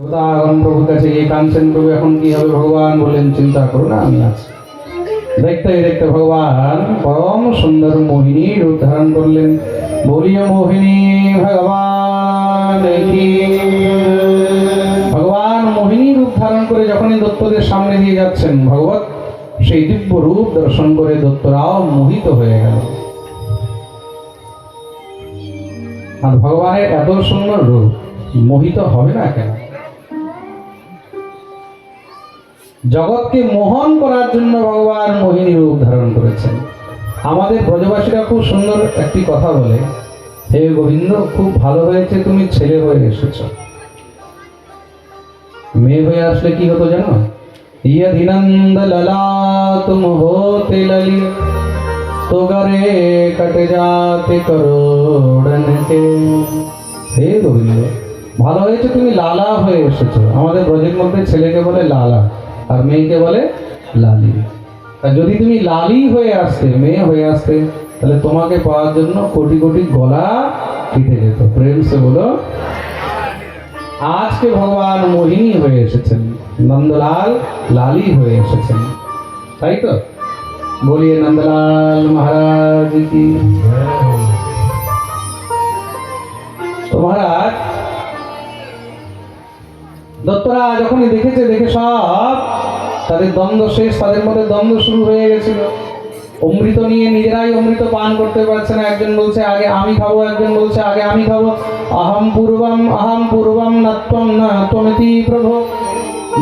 প্রভুর কাছে গিয়ে কাঁদছেন, প্রভু এখন কি হবে? ভগবান বললেন চিন্তা করো না, আমি আছি। দেখতে দেখতে ভগবান পরম সুন্দর মোহিনী রূপ ধারণ করলেন। বলিও মোহিনী ভগবান কি। ভগবান মোহিনী রূপ ধারণ করে যখনই দত্তদের সামনে দিয়ে যাচ্ছেন, ভগবত সেই দিব্য রূপ দর্শন করে দত্তরাও মোহিত হয়ে গেল। আর ভগবানের এত সুন্দর রূপ, মোহিত হবে না কেন? জগৎকে মোহন করার জন্য ভগবান মোহিনী রূপ ধারণ করেছেন। আমাদের ব্রজবাসীরা খুব সুন্দর একটি কথা বলে, হে গোবিন্দ, খুব ভালো হয়েছে তুমি ছেলে হয়ে এসেছ। মেয়ে হয়ে আসলে কি হতো জানো? यदिनंद ललाट होते लली तो गरे कट जाते करोड़न के। হে গোবিন্দ, ভালো হয়েছে তুমি লালা হয়ে এসেছো। আমাদের ব্রজের মধ্যে ছেলেকে বলে লালা আর মেয়েকে বলে লালি। আর যদি তুমি লালি হয়ে আসতে, মেয়ে হয়ে আসতে, তাহলে তোমাকে পাওয়ার জন্য কোটি কোটি গলা কেটে যেত। প্রেম সে বলো। আজকে ভগবান মোহিনী হয়ে এসেছেন, নন্দলাল লালি হয়ে এসেছেন, তাই তো? বলিয়ে নন্দলাল মহারাজ কি। তো মহারাজ দত্তরা যখনই দেখেছে, দেখে সব তাদের দ্বন্দ্ব শেষ, তাদের মধ্যে দ্বন্দ্ব শুরু হয়ে গেছিল। অমৃত নিয়ে নিজেরাই অমৃত পান করতে পারছে না। একজন বলছে আগে আমি খাবো, একজন বলছে আগে আমি খাবো। আহম পূর্বম নাত্বম না ত্বমিতি প্রভু।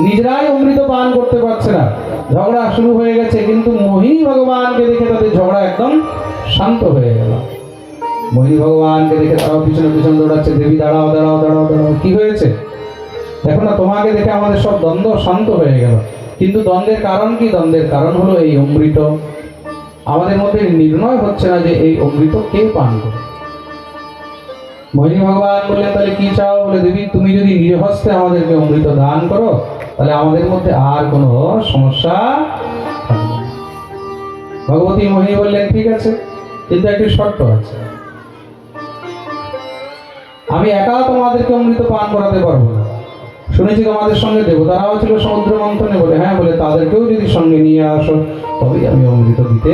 নিজেরাই অমৃত পান করতে পারছে না, ঝগড়া শুরু হয়ে গেছে। কিন্তু মোহিনী ভগবানকে দেখে তাদের ঝগড়া একদম শান্ত হয়ে গেল। মোহিনী ভগবানকে দেখে তারাও পিছনে পিছনে দৌড়াচ্ছে, দেবী দাঁড়াও দাঁড়াও দাঁড়াও দাঁড়াও, কি হয়েছে দেখো না, তোমাকে দেখে আমাদের সব দ্বন্দ্ব শান্ত হয়ে গেল। কিন্তু দ্বন্দ্বের কারণ কি? দ্বন্দ্বের কারণ হলো এই অমৃত। আমাদের মধ্যে নির্ণয় হচ্ছে না যে এই অমৃত কে পান করে। মোহিনী ভগবান বললেন তাহলে কি চাও? বলে দেবী তুমি যদি নিজ হস্তে আমাদেরকে অমৃত দান করো, তাহলে আমাদের মধ্যে আর কোনো সমস্যা থাকবে না। ভগবতী মোহিনী বললেন ঠিক আছে, কিন্তু একটি শর্ত আছে। আমি একা তোমাদেরকে অমৃত পান করাতে পারবো না। শুনেছি তোমাদের সঙ্গে দেবতারাও ছিল সমুদ্র মন্থনে। বলে হ্যাঁ। বলে তাদেরকেও যদি সঙ্গে নিয়ে আসো তবেই আমি অমৃত দিতে।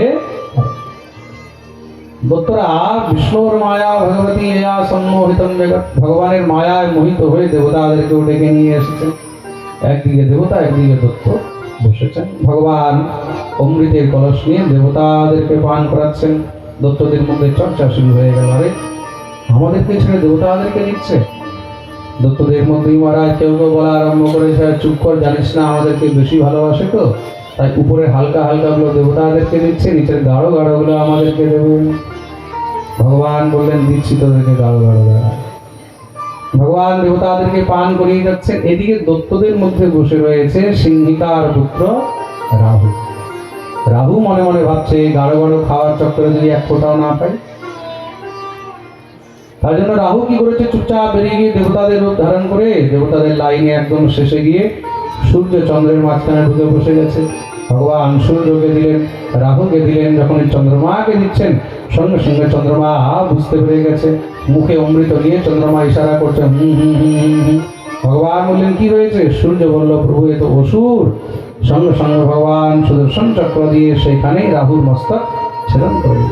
দত্তরা বিষ্ণুর মায়া ভগবতী এয়া সম্মোহিতম জগৎ, ভগবানের মায়ায় মোহিত হয়ে দেবতাদেরকেও ডেকে নিয়ে এসেছেন। একদিকে দেবতা, একদিকে দত্ত বসেছেন। ভগবান অমৃতের কলস নিয়ে দেবতাদেরকে পান করাচ্ছেন। দত্তদের মধ্যে চর্চা শুরু হয়ে গেল, আরে আমাদেরকে ছেড়ে দেবতাদেরকে দিচ্ছে। দত্তদের মধ্যেই মহারাজ কেউ কেউ বলা আরম্ভ করেছে, চুপ কর, জানিস না আমাদেরকে বেশি ভালোবাসে তো, তাই উপরে হালকা হালকা গুলো দেবতাদেরকে দিচ্ছে, নিচের গাঢ় গাঢ় গুলো আমাদেরকে দেবে। ভগবান বললেন দিচ্ছি তোদেরকে গাঢ় গাঢ় গাঢ়। ভগবান দেবতাদেরকে পান করিয়ে যাচ্ছেন। এদিকে দত্তদের মধ্যে বসে রয়েছে সিংহিকার পুত্র রাহু। রাহু মনে মনে ভাবছে গাঢ় গাঢ় খাওয়ার চক্করে যদি এক ফোঁটাও না পাই। তার জন্য রাহু কি করেছে, চুপচাপ বেরিয়ে গিয়ে দেবতাদের রূপ ধারণ করে দেবতাদের লাইনে একদম শেষে গিয়ে সূর্য চন্দ্রের মাঝখানে ঢুকে বসে গেছে। ভগবান সূর্যকে দিলেন, রাহুকে দিলেন। যখন চন্দ্রমাকে দিচ্ছেন, সঙ্গে সঙ্গে চন্দ্রমা বুঝতে পেরে গেছে। মুখে অমৃত নিয়ে চন্দ্রমা ইশারা করছে হুম হুম হুম হুম হুম। ভগবান বললেন কি হয়েছে? সূর্য বলল প্রভু এ তো অসুর। সঙ্গে সঙ্গে ভগবান সুদর্শন চক্র দিয়ে সেখানেই রাহুর মস্তক ছেদন করে।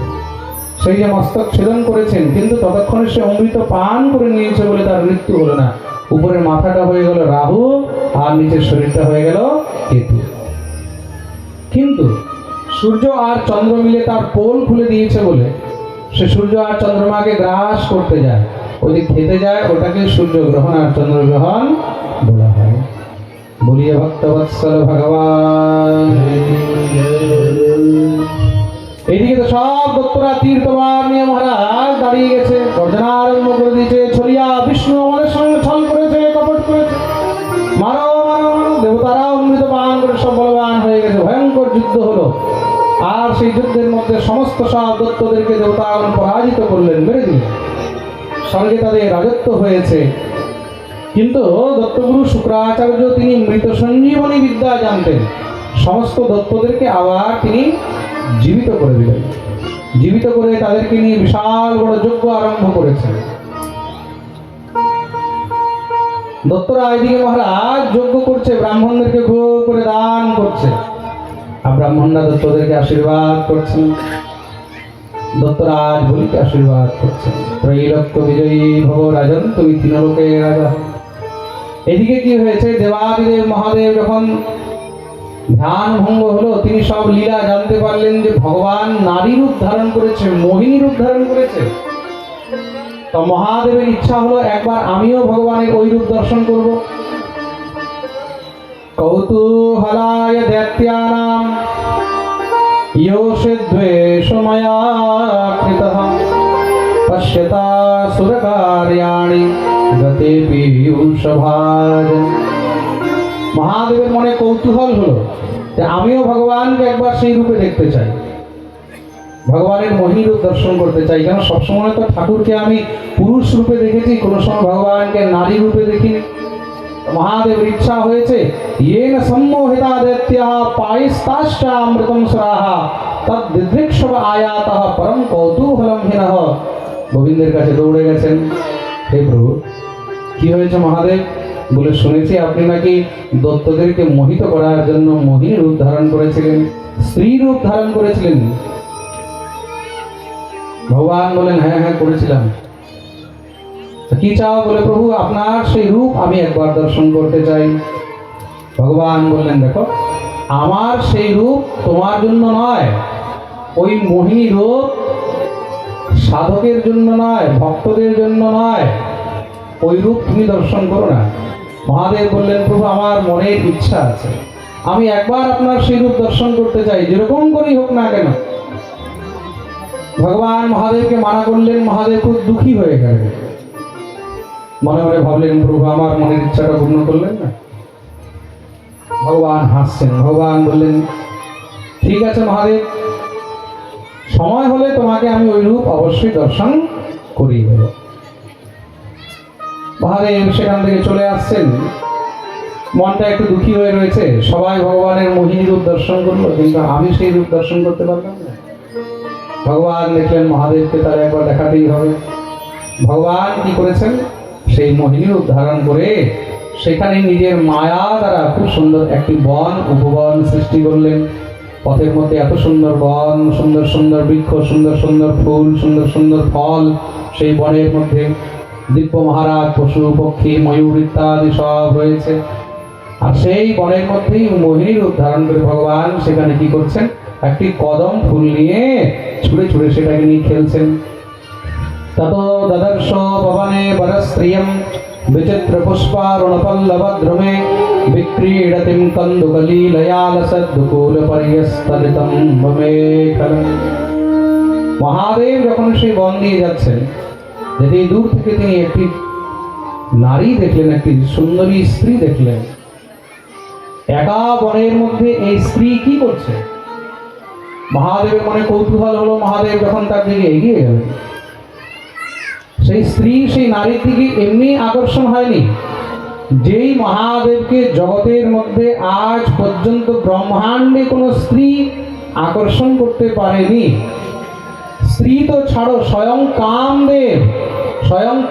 সেই যে মস্তক ছেদন করেছেন, কিন্তু ততক্ষণে সে অমৃত পান করে নিয়েছে বলে তার মৃত্যু হলো না। উপরের মাথাটা হয়ে গেল রাহু আর নিচের শরীরটা হয়ে গেল কেতু। কিন্তু সূর্য আর চন্দ্র মিলে তার পোল খুলে দিয়েছে বলে সে সূর্য আর চন্দ্রমাকে গ্রাস করতে যায়, ওই খেতে যায়, ওটাকে সূর্য গ্রহণ আর চন্দ্র গ্রহণ বলা হয়। বলিয়ে ভক্তবৎসল ভগবান। এইদিকে তো সব দত্তরা তীর্থবার নিয়ে মহারাজ দাঁড়িয়ে গেছে, গর্জনা আরম্ভ করে দিয়েছে, ছড়িয়া বিষ্ণু আমাদের সঙ্গে ছল করেছে, কপট করেছে, মারো মারো মারো। দেবতারা অমৃত পান করে সব বলবান হয়ে গেছে। ভয়ঙ্কর যুদ্ধ হলো। আর সেই যুদ্ধের মধ্যে সমস্ত সব দত্তদেরকে দেবতাগণ পরাজিত করলেন, মেরে দিলেন। স্বর্গে তাদের রাজত্ব হয়েছে। কিন্তু দত্তগুরু শুক্রাচার্য তিনি মৃত সঞ্জীবনী বিদ্যা জানতেন। সমস্ত দত্তদেরকে আবার তিনি জীবিত করে দিলেন। জীবিত করে তাদেরকে নিয়ে বিশাল বড় যজ্ঞ আরম্ভ করেছেন। দত্তরা এদিকে মহারাজ যজ্ঞ করছে, ব্রাহ্মণদেরকে ভোগ করে দান করছে, আর ব্রাহ্মণরা দত্তদেরকে আশীর্বাদ করছেন। দত্তরাজ বলিকে আশীর্বাদ করছেন, ত্রৈলোক্য বিজয়ী ভব রাজন, তুমি তিন লোকের রাজা। এদিকে কি হয়েছে, দেবাদিদেব মহাদেব যখন ধ্যান ভঙ্গ হলো, তিনি সব লীলা জানতে পারলেন যে ভগবান নারী রূপ ধারণ করেছে, মোহিনী রূপ ধারণ করেছে। তো মহাদেবের ইচ্ছা হলো একবার আমিও ভগবানের ওই রূপ দর্শন করব। কৌতূহলায় দৈত্যানাম योषे द्वेषमया कृतः पश्यतासुरकार्याणि गते पीयूषभाजन। মহাদেবের মনে কৌতূহল হলো যে আমিও ভগবানকে একবার সেই রূপে দেখতে চাই, ভগবানের মোহিনী রূপ দর্শন করতে চাই। কেন সবসময় তো ঠাকুরকে আমি পুরুষ রূপে দেখেছি, কোনো সময় ভগবানকে নারী রূপে দেখিনি। মহাদেবের ইচ্ছা হয়েছে, येन सम्मोहिता दैत्याः पायस्ताश्चामृतं सुराः तद्दिदृक्षव आयातः परम कौतूहलम हिनः। গোবিন্দের কাছে দৌড়ে গেছেন, হে প্রভু কি হয়েছে মহাদেব? বলে শুনেছি আপনি নাকি দত্তদেরকে মোহিত করার জন্য মোহিনী রূপ ধারণ করেছিলেন, স্ত্রী রূপ ধারণ করেছিলেন। ভগবান বলেন, হ্যাঁ হ্যাঁ করেছিলাম। কি চাও? বলে প্রভু আপনার সেই রূপ আমি একবার দর্শন করতে চাই। ভগবান বললেন, দেখো আমার সেই রূপ তোমার জন্য নয়, ওই মোহিনী রূপ সাধকের জন্য নয়, ভক্তদের জন্য নয়, ওই রূপ তুমি দর্শন করো না। মহাদেব বললেন, প্রভু আমার মনের ইচ্ছা আছে, আমি একবার আপনার সেই রূপ দর্শন করতে চাই, যেরকম করেই হোক না কেন। ভগবান মহাদেবকে মানা করলেন। মহাদেব খুব দুঃখী হয়ে গেলেন, মনে মনে ভাবলেন, প্রভু আমার মনের ইচ্ছাটা পূর্ণ করলেন না। ভগবান হাসছেন। ভগবান বললেন, ঠিক আছে মহাদেব, সময় হলে তোমাকে আমি ওই রূপ অবশ্যই দর্শন করিয়ে দেব। মহাদেব সেখান থেকে চলে আসছেন, মনটা একটু দুঃখী হয়ে রয়েছে। সবাই ভগবানের মোহিনী রূপ দর্শন করলো, কিন্তু আমি সেই রূপ দর্শন করতে পারলাম না। ভগবান দেখলেন মহাদেবকে তার একবার দেখাতেই হবে। ভগবান কি করেছেন, সেই মোহিনী রূপ ধারণ করে সেখানে নিজের মায়া দ্বারা খুব সুন্দর একটি বন উপবন সৃষ্টি করলেন। পথের মধ্যে এত সুন্দর বন, সুন্দর সুন্দর বৃক্ষ, সুন্দর সুন্দর ফুল, সুন্দর সুন্দর ফল। সেই বনের মধ্যে দিব্য মহারাজ, পশু পক্ষী, ময়ূর ইত্যাদি সব রয়েছে। আর সেই বনের মধ্যেই মোহিনী রূপ ধারণ করে ভগবান সেখানে কি করছেন, একটি কদম ফুল নিয়ে ছুঁড়ে ছুঁড়ে সেটাকে নিয়ে খেলছেন। ততো দদর্শ পবনে বরস্ত্রিয়ম বিচিত্র পুষ্পারুণপল্লবদ্রুমে বিক্রীডতিম কন্দুকলীলয়া লসদ্দুকূলপর্যস্তরিতম মেখলম। মহাদেব যখন সেই বন দিয়ে যাচ্ছেন, যেতে দূর থেকে তিনি একটি নারী দেখলেন, একটি সুন্দরী স্ত্রী দেখলেন। একা বনের মধ্যে এই স্ত্রী কি করছে? মহাদেবের মনে কৌতূহল হলো। মহাদেব যখন তার দিকে এগিয়ে গেলেন, সেই স্ত্রী সেই নারীর দিকে এমনি আকর্ষণ হয়নি, যেই মহাদেবকে জগতের মধ্যে আজ পর্যন্ত ব্রহ্মাণ্ডে কোনো স্ত্রী আকর্ষণ করতে পারেনি। স্ত্রী তো ছাড়ো, স্বয়ং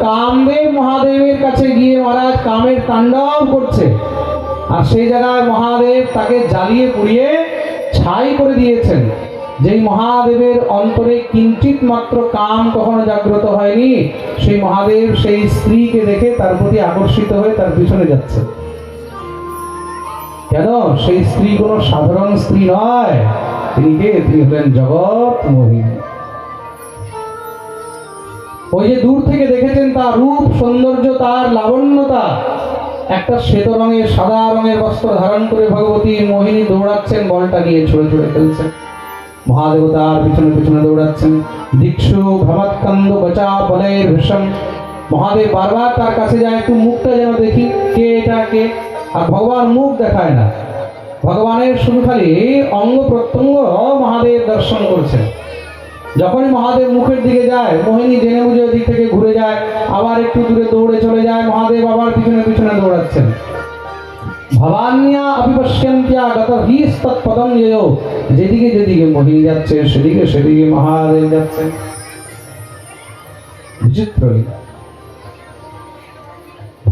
কামদেব মহাদেবের কাছে গিয়ে মহারাজ কামের তাণ্ডব করছে। আর সেই জায়গায় মহাদেব তাকে জ্বালিয়ে পুড়িয়ে ছাই করে দিয়েছেন। যেই মহাদেবের অন্তরে কিঞ্চিত মাত্র কাম কখনো জাগ্রত হয়নি, সেই মহাদেব সেই স্ত্রীকে দেখে তার প্রতি আকর্ষিত হয়ে তার পিছনে যাচ্ছে। কেন? সেই স্ত্রী কোনো সাধারণ স্ত্রী নয়, তিনি কে? তিনি হলেন জগৎ মোহিনী। ওই যে দূর থেকে দেখেছেন তার রূপ সৌন্দর্য, তার লাবণ্যতা। একটা শ্বেত রঙের, সাদা রঙের বস্ত্র ধারণ করে ভগবতী মোহিনী দৌড়াচ্ছেন, বলটা নিয়ে ছুঁড়ে ছুঁড়ে ফেলছেন। মহাদেবতার পিছনে পিছনে দৌড়াচ্ছেন। দীক্ষু ভ্রমৎকন্দ বচা বলের ভীষণ। মহাদেব বারবার তার কাছে যায়, একটু মুখটা যেন দেখি, কে এটা কে। আর ভগবান মুখ দেখায় না, ভগবানের শুধু খালি অঙ্গ প্রত্যঙ্গ মহাদেব দর্শন করছেন। যখনই মহাদেব মুখের দিকে যায়, মোহিনী জেনে বুঝে ওই দিক থেকে ঘুরে যায়, আবার একটু দূরে দৌড়ে চলে যায়। মহাদেব আবার পিছনে পিছনে দৌড়াচ্ছেন। ভবান্যা অভিপশ্যন্ত্যা গতহিস্তৎপদম ইয়ো। যেদিকে যেদিকে মোহিনী যাচ্ছে, সেদিকে সেদিকে মহাদেব যাচ্ছেন। বিচিত্র লীলা।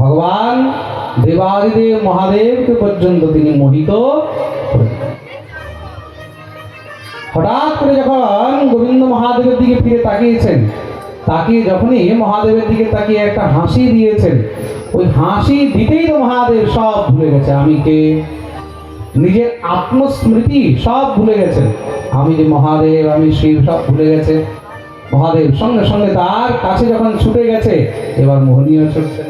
ভগবান দেবাদিদেব মহাদেবকে পর্যন্ত তিনি মোহিত করে দিলেন। হঠাৎ করে যখন গোবিন্দ মহাদেবের দিকে ফিরে তাকিয়েছেন, তাকিয়ে যখনই মহাদেবের দিকে তাকিয়ে একটা হাসি দিয়েছেন, ওই হাসি দিতেই তো মহাদেব সব ভুলে গেছে। আমি কে, নিজের আত্মস্মৃতি সব ভুলে গেছে। আমি যে মহাদেব, আমি শিব, সব ভুলে গেছে। মহাদেব সঙ্গে সঙ্গে তার কাছে যখন ছুটে গেছে, এবার মোহনীয় ছুটছেন।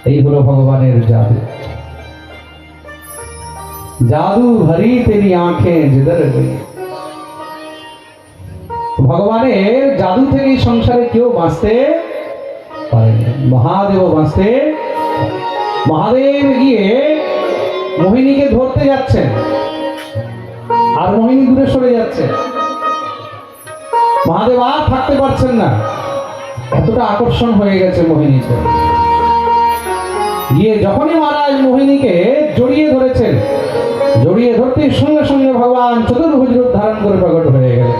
এই হলো ভগবানের জাদু। জাদু ভরি তেরি আঁখেं जिधर गई। ভগবানের জাদু থেকে সংসারে কেউ বাঁচতে পারেনি, মহাদেব বাঁচতে। মহাদেব গিয়ে মোহিনীকে ধরতে যাচ্ছেন, আর মোহিনী দূরে সরে যাচ্ছে। মহাদেব আর থাকতে পারছেন না, এতটা আকর্ষণ হয়ে গেছে মোহিনীকে। গিয়ে যখনই মহারাজ মোহিনীকে জড়িয়ে ধরেছেন, জড়িয়ে ধরতে সঙ্গে সঙ্গে ভগবান চতুর্ভুজ রূপ ধারণ করে প্রকট হয়ে গেলেন।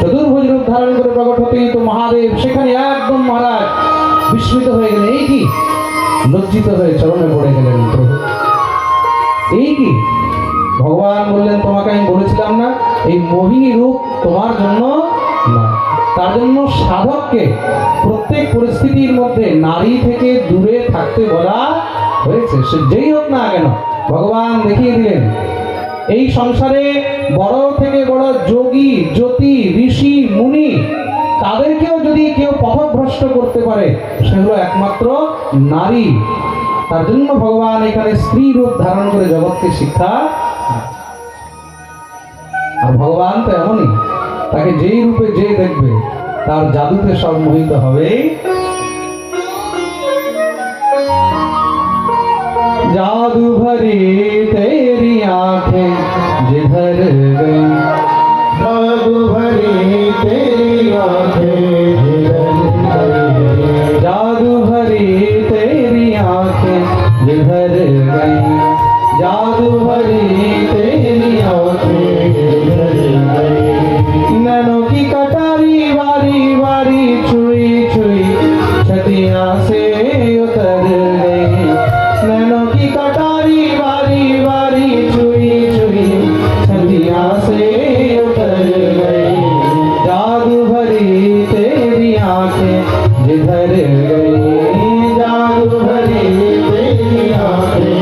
চতুর্ভুজ রূপ ধারণ করে প্রকট হতেই তো মহাদেব সেখানে একদম মহারাজ বিস্মিত হয়ে গেলেন। এই কি? লজ্জিত হয়ে চরণে পড়ে গেলেন, প্রভু এই কি? ভগবান বললেন, তোমাকে আমি বলেছিলাম না এই মোহিনী রূপ তোমার জন্য না। তার জন্য সাধককে প্রত্যেক পরিস্থিতির মধ্যে নারী থেকে দূরে থাকতে বলা হয়েছে। সে যেই হোক না কেন, ভগবান দেখিয়ে দিলেন এই সংসারে বড় থেকে বড় যোগী, জ্যোতি, ঋষি, মুনি, তাদেরকেও যদি কেউ পথভ্রষ্ট করতে পারে, সেগুলো একমাত্র নারী। তার জন্য ভগবান এখানে স্ত্রী রূপ ধারণ করে জগৎকে শিক্ষা। আর ভগবান তো এমনই, তাকে যেই রূপে যে দেখবে তার জাদুতে সব মোহিত হবে। जादू भरी तेरी आंखें जिधर गई, जादू भरी तेरी आंखें जिधर गई, जादू भरी तेरी आंखें जिधर गई, जादू भरी तेरी आंखें जिधर गई। नैनों की कटारी बारी बारी छुई छुई छतिया से उतर गई, नैनों की कटारी बारी बारी छुई छुई छतिया से उतर गई, जादू भरी तेरी आंखें जिधर गई, जादू भरी तेरी आंखें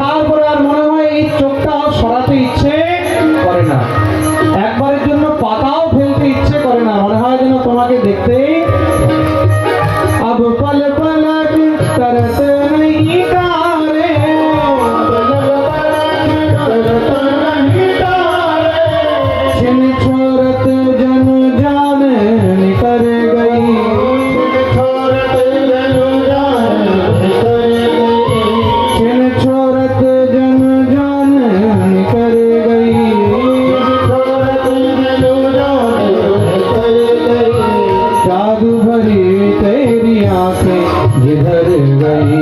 দেখার পরে আর মনে হয় এই চোখটা সরাতে ইচ্ছে করে না, একবারের জন্য পাতাও ফেলতে ইচ্ছে করে না, মনে হয় যেন তোমাকে দেখতেই। अब पल पलट करत नहीं तारे, छिन छोरत जन जान निकर गई, छिन छोरत जन जान निकर गई, जादू भरी तेरी आंखें जिधर गई,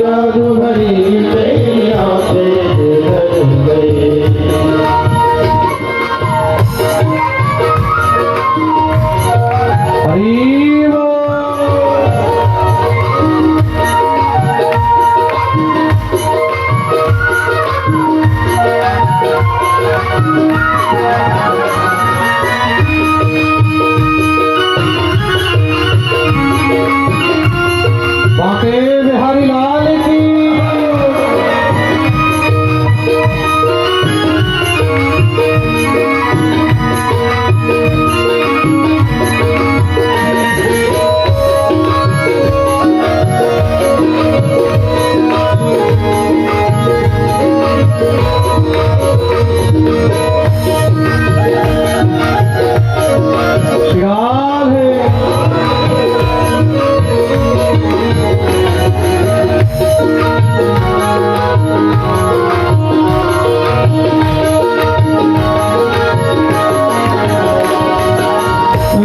जादू भरी तेरी आंखें जिधर गई। हरि बोल। बांके बिहारी लाल की। श्रीराम है।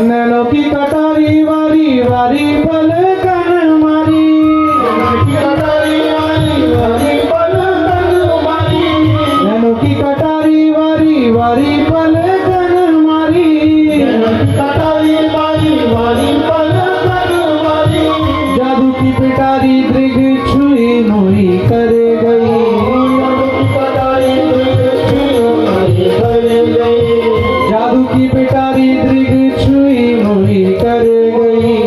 नैनों की कटारी वारी वारी पलकन मारी, नैनों की कटारी वारी वारी पलकन मारी, जादू की पिटारी दृग छुई मोही कर गई, जादू की पिटारी दृग छुई मोही कर गई,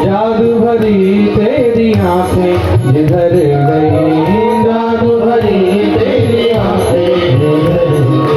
जादू भरी तेरी आंखें जिधर गई, जादू भरी तेरी आंखें जिधर गई।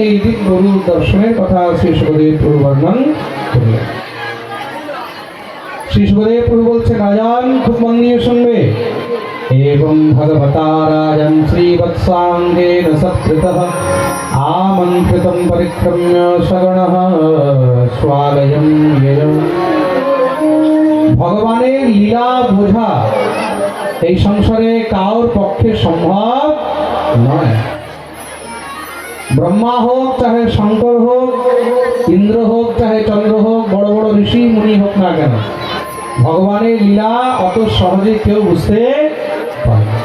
এই দিক গরু দর্শনের কথা শ্রী সুখদেব প্রভু বর্ণন করলেন। শ্রী সুখদেব প্রভু বলছে, রাজন খুব মন দিয়ে শুনবে। এবং ভগবতা রাজন শ্রীবৎসাঙ্গেন সৎকৃতঃ আমন্ত্রিতং পরিক্রম্য সগণঃ স্বালয়ং ইয়ং। ভগবানের লীলা বোঝা এই সংসারে কারোর পক্ষে সম্ভব নয়। ব্রহ্মা হোক, চাহে শঙ্কর হোক, ইন্দ্র হোক, চাহে চন্দ্র হোক, বড় বড় ঋষি মুনি হোক না কেন, ভগবানের লীলা অত সহজে কেউ বুঝতে পারে না।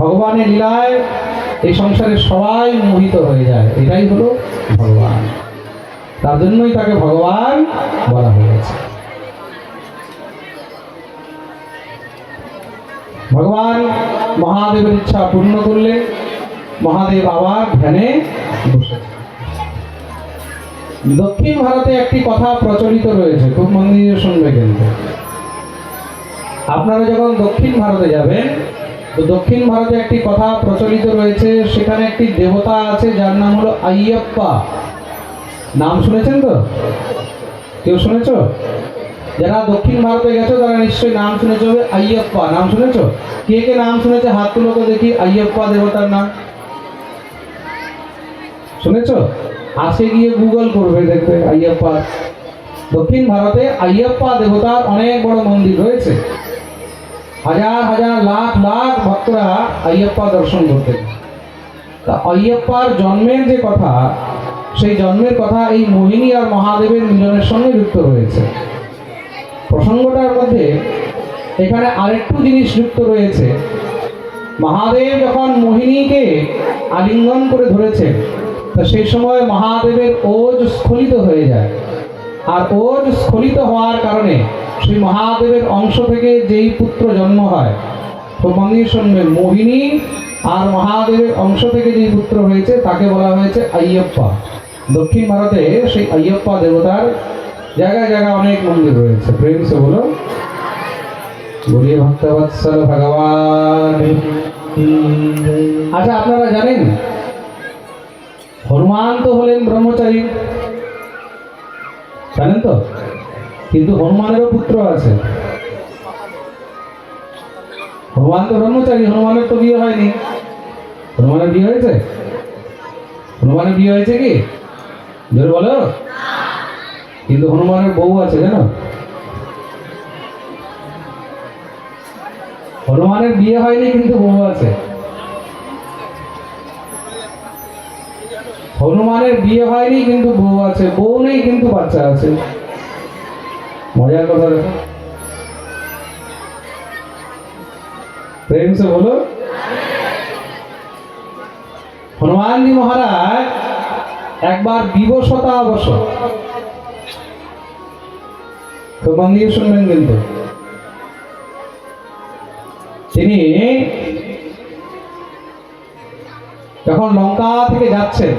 ভগবানের লীলায় এই সংসারে সবাই মোহিত হয়ে যায়। এটাই হলো ভগবান, তার জন্যই তাকে ভগবান বলা হয়েছে। ভগবান মহাদেবের ইচ্ছা পূর্ণ করলে মহাদেব আবার ধ্যানে বসে। দক্ষিণ ভারতে একটি কথা প্রচলিত রয়েছে, খুব মন দিয়ে শুনবে কিন্তু। আপনারা যখন দক্ষিণ ভারতে যাবেন, তো দক্ষিণ ভারতে একটি কথা প্রচলিত রয়েছে, সেখানে একটি দেবতা আছে যার নাম হলো আইয়াপ্পা। নাম শুনেছেন তো? কেউ শুনেছ? যারা দক্ষিণ ভারতে গেছো তারা নিশ্চয়ই নাম শুনেছ। আইয়াপ্পা নাম শুনেছ? কে কে নাম শুনেছে হাত তুলো তো দেখি। আইয়াপ্পা দেবতার নাম শুনেছ? আজকে গিয়ে গুগল করবে, দেখবে আইয়াপ্পা। দক্ষিণ ভারতে আইয়াপ্পা দেবতার অনেক বড় মন্দির রয়েছে। হাজার হাজার লাখ লাখ ভক্তরা আইয়াপ্পা দর্শন করতেন। তা আইয়াপ্পার জন্মের যে কথা, সেই জন্মের কথা এই মোহিনী আর মহাদেবের মিলনের সঙ্গে যুক্ত রয়েছে। প্রসঙ্গটার মধ্যে এখানে আরেকটু জিনিস যুক্ত রয়েছে। মহাদেব যখন মোহিনীকে আলিঙ্গন করে ধরেছেন, তা সেই সময় মহাদেবের ওজ স্খলিত হয়ে যায়। আর ওজ স্খলিত হওয়ার কারণে সেই মহাদেবের অংশ থেকে যেই পুত্র জন্ম হয়, তো মন্দির শুনবেন, মোহিনী আর মহাদেবের অংশ থেকে যেই পুত্র হয়েছে তাকে বলা হয়েছে আইয়াপ্পা। দক্ষিণ ভারতে সেই আইয়াপ্পা দেবতার জায়গায় জায়গায় অনেক মন্দির রয়েছে। প্রেম সে বলো, বলিয়ে ভক্তবৎসল ভগবান। আচ্ছা, আপনারা জানেন হনুমান তো হলেন ব্রহ্মচারী, জানেন তো? কিন্তু হনুমানেরও পুত্র আছে। হনুমান তো ব্রহ্মচারী, হনুমানের তো বিয়ে হয়নি। হনুমানের বিয়ে হয়েছে? হনুমানের বিয়ে হয়েছে কি? জোরে বলো। কিন্তু হনুমানের বউ আছে, জানো? হনুমানের বিয়ে হয়নি কিন্তু বউ আছে। হনুমানের বিয়ে হয়নি কিন্তু বউ আছে, বউ নেই কিন্তু বাচ্চা আছে। মজার কথা দেখো, প্রেম সে বলো। হনুমানজি মহারাজ একবার বিবশতা অবশ্য, তো মন দিয়ে শুনবেন কিন্তু। তিনি যখন লঙ্কা থেকে যাচ্ছেন,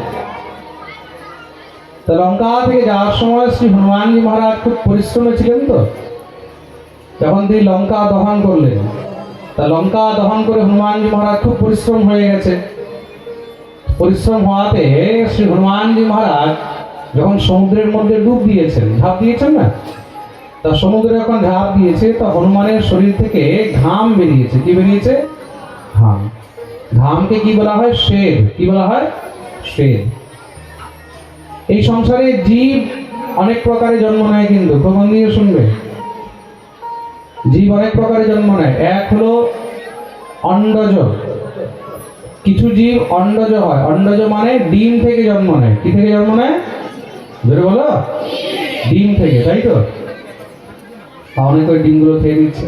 তা লঙ্কা থেকে যাওয়ার সময় শ্রী হনুমানজি মহারাজ খুব পরিশ্রমে ছিলেন। তো যখন তিনি লঙ্কা দহন করলেন, তা লঙ্কা দহন করে হনুমানজি মহারাজ খুব পরিশ্রম হয়ে গেছে। পরিশ্রম হওয়াতে শ্রী হনুমানজি মহারাজ যখন সমুদ্রের মধ্যে ডুব দিয়েছেন, ঝাঁপ দিয়েছেন না, তা সমুদ্রে যখন ঝাঁপ দিয়েছে, তা হনুমানের শরীর থেকে ঘাম বেরিয়েছে। কি বেরিয়েছে? ঘাম। ঘামকে কি বলা হয়? শ্বেদ। কি বলা হয়? শ্বেদ। এই সংসারে জীব অনেক প্রকারে জন্ম নেয়, কিন্তু প্রমাণ দিয়ে শুনবে। জীব অনেক প্রকারে জন্ম নেয়। এক হলো অন্ডজ। কিছু জীব অন্ডজ হয়। অন্ডজ মানে ডিম থেকে জন্ম নেয়। কি থেকে জন্ম নেয়? ধরে বলো, ডিম থেকে, তাই তো? অনেক ওই ডিমগুলো খেয়ে নিচ্ছে,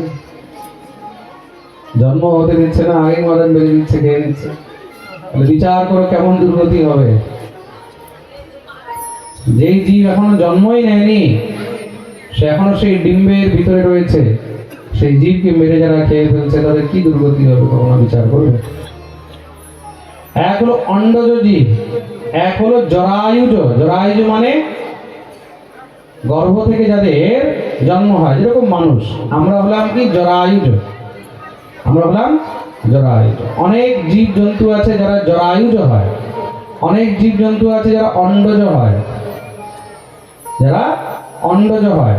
জন্ম হতে দিচ্ছে না, আগে মদন বেরিয়ে দিচ্ছে, খেয়ে নিচ্ছে। বিচার করো কেমন দুর্গতি হবে। যেই জীব এখনো জন্মই নেয়নি, সে এখনো সেই ডিম্বের ভিতরে রয়েছে, সেই জীবকে মেরে যারা খেয়ে ফেলছে তাদের কি দুর্গতি হবে, কখনো বিচার করবে? এক হলো অন্ডজ জীব, এক হলো জরায়ুজ। জরায়ুজ মানে গর্ভ থেকে যাদের জন্ম হয়, যেরকম মানুষ। আমরা হলাম কি? জরায়ুজ। আমরা হলাম জরায়ুজ। অনেক জীব জন্তু আছে যারা জরায়ুজ হয়। অনেক জীবজন্তু আছে যারা অন্ডজ হয়, যারা অন্ডজ হয়।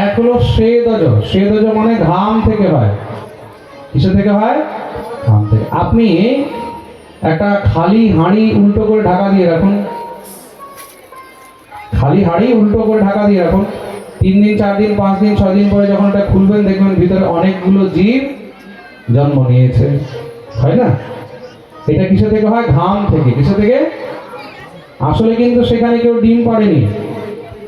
এক হলো স্বেদজ। স্বেদজ মানে ঘাম থেকে হয়। কিসে থেকে হয়? ঘাম থেকে। আপনি একটা খালি হাঁড়ি উল্টো করে ঢাকা দিয়ে রাখুন, খালি হাঁড়ি উল্টো করে ঢাকা দিয়ে রাখুন, 3 দিন 4 দিন 5 দিন 6 দিন পরে যখন এটা খুলবেন দেখবেন ভিতরে অনেকগুলো জীব জন্ম নিয়েছে, হয় না? এটা কিসে থেকে হয়? ঘাম থেকে। কিসে থেকে? আসলে কিন্তু সেখানে কেউ ডিম পাড়েনি,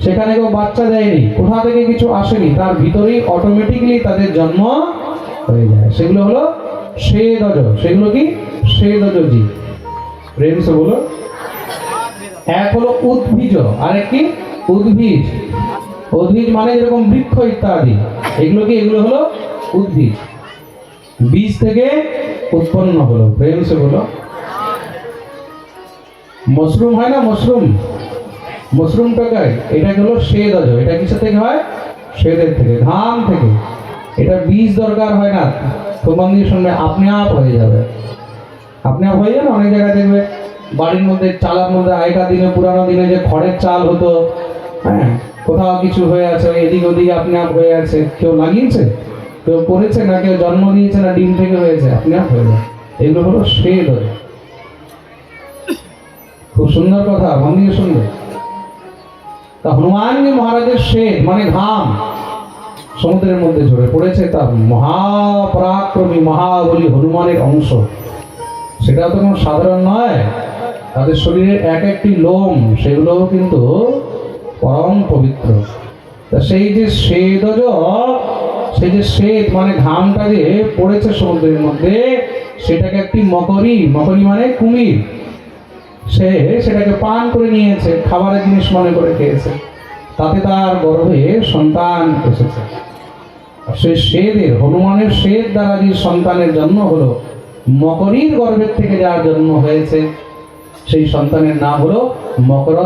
সেখানে কেউ বাচ্চা দেয়নি, কোথা থেকে কিছু আসেনি, তার ভিতরেই অটোমেটিকলি তাদের জন্ম হয়ে যায়। সেগুলো হলো স্বেদজ। সেগুলো কি? স্বেদজ জীব। প্রেমসে বলো। এক হলো উদ্ভিজ, আরেক কি? উদ্ভিজ। উদ্ভিজ মানে যেরকম বৃক্ষ ইত্যাদি, এগুলো কি? এগুলো হলো উদ্ভিজ। বীজ থেকে উৎপন্ন হলো। প্রেমসে বলো। মাশরুম হয় না, মাশরুম, মাশরুম টাকায়, এটা হলো স্বেদজ। এটা কিসের থেকে হয়? স্বেদের থেকে, ঘাম থেকে। এটা বীজ দরকার হয় না, তোমার দিয়ে শুনবে আপনি আপ হয়ে যাবে, আপনি আপ হয়ে যাবে। অনেক জায়গায় দেখবে বাড়ির মধ্যে, চালার মধ্যে আগেকার দিনে, পুরানো দিনে যে খড়ের চাল হতো, হ্যাঁ, কোথাও কিছু হয়ে আছে, এদিক ওদিক আপনি আপ হয়ে আছে, কেউ লাগিয়েছে, কেউ করেছে না, কেউ জন্ম দিয়েছে না, ডিম থেকে হয়েছে, আপনি আপ হয়ে যায়। এগুলো হলো স্বেদজ। খুব সুন্দর কথা, মন দিয়ে শুনবে। তা হনুমানজি মহারাজের শ্বেত মানে ঘাম সমুদ্রের মধ্যে ঝরে পড়েছে, তা মহাপরাক্রমী মহাবলী হনুমানের অংশ। সেটা তো কোনো সাধারণ নয়। তাদের শরীরের এক একটি লোম, সেগুলোও কিন্তু পরম পবিত্র। তা সেই যে স্বেদজ, সেই যে শ্বেত মানে ঘামটা যে পড়েছে সমুদ্রের মধ্যে, সেটাকে একটি মকরী, মকরী মানে কুমির, সে সেটাকে পান করে নিয়েছে, খাবারের জিনিস মনে করে খেয়েছে, তাতে তার গর্ভে সন্তান এসেছে। সেই শ্বেদের, হনুমানের শ্বেত দ্বারা যে সন্তানের জন্ম হলো, মকরীর গর্ভের থেকে যার জন্ম হয়েছে, সেই সন্তানের নাম হলো মকর।